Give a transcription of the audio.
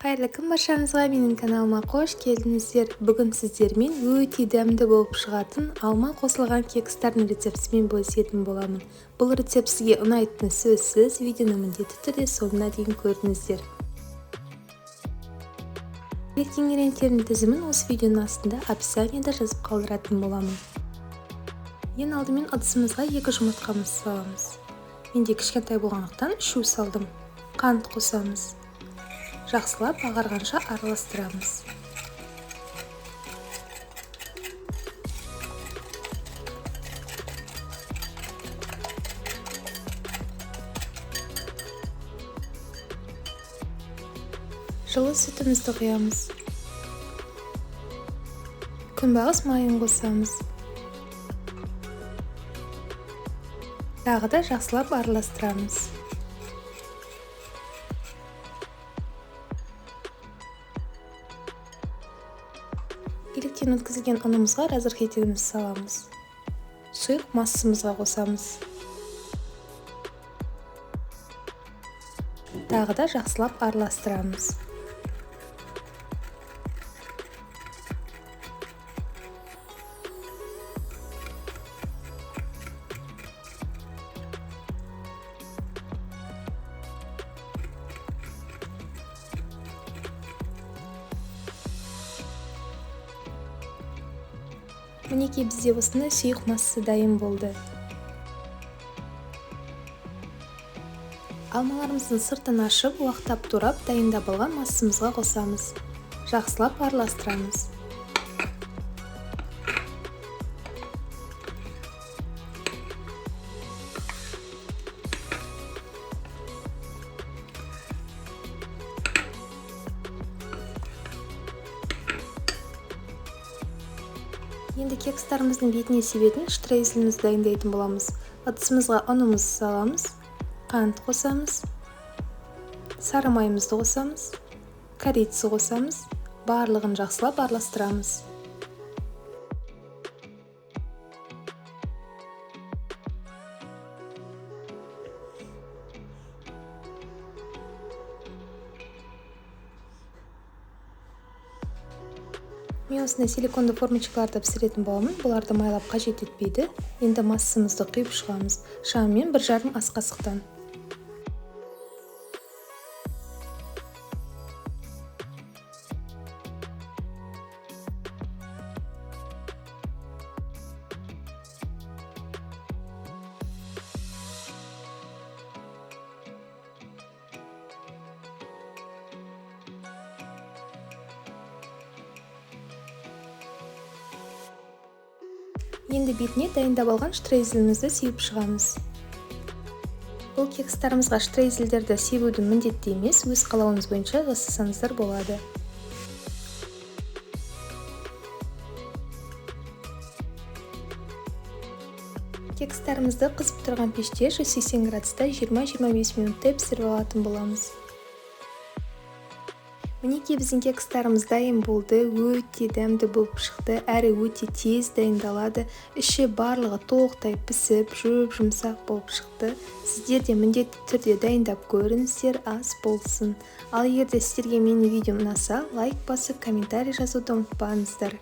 Қайырлы күн баршаңызға, менің каналыма қош келдіңіздер. Бүгін сіздермен өте дәмді болып шығатын алма қосылған кекстардың рецептісімен бөлісетін боламын. Бұл рецепт сізге ұнайтыны сөзсіз, видеоны міндетті түрде соңына дейін көріңіздер. Керек ингредиенттердің тізімін осы видеоның астында описаниеда жазып қалдыратын боламын. Ең алдымен ыдысымызға 2 жұмыртқамызды саламыз. Менде кішкентай болғандықтан 3 салдым. Қант қосамыз. Жақсылап ағарғанша араластырамыз. Жылы сүтімізді құямыз. Күнбағыс майын қосамыз. Тағы да жақсылап араластырамыз. Електен өткізілген ұнымызға разрыхителімізді саламыз. Сұйық массамызға қосамыз. Тағы да жақсылап араластырамыз. Мінекей бізде осындай сұйық массасы дайын болды. Алмаларымыздың сыртын ашып, уақтап турап, дайындап алған массамызға қосамыз. Жақсылап араластырамыз. Енді кекстарымыздың бетіне себетін штрейзелімізді дайындайтын боламыз. Ыдысымызға ұнымызды саламыз, қант қосамыз, сары майымызды қосамыз, корица қосамыз, барлығын жақсылап араластырамыз. Мен осындай силиконды формочкаларда пісіретін боламын. Бұларды майлап қажет етпейді. Енді массамызды құйып шығамыз. Шамамен 1,5 ас қасықтан. Енді бетіне дайындап алған штрейзелімізді сеуіп шығамыз. Бұл кекстарымызға штрейзелдерді сеуудің міндетті емес, өз қалауыңыз бойынша жасасаңыздар болады. Кекстарымызды қызып тұрған пеште 180 градуста 20-25 минутта пісіріп алатын боламыз. Мінекей біздің кекстарымыз дайын болды, өте дәмді болып шықты, әрі өте тез дайындалады. Іші барлығы толықтай пісіп, жұмсақ болып шықты. Сіздер де міндетті түрде дайындап көріңіздер, ас болсын. Ал егер де сіздерге менің видеом ұнаса, лайк басып, комментарий жазуды ұмытпаңыздар.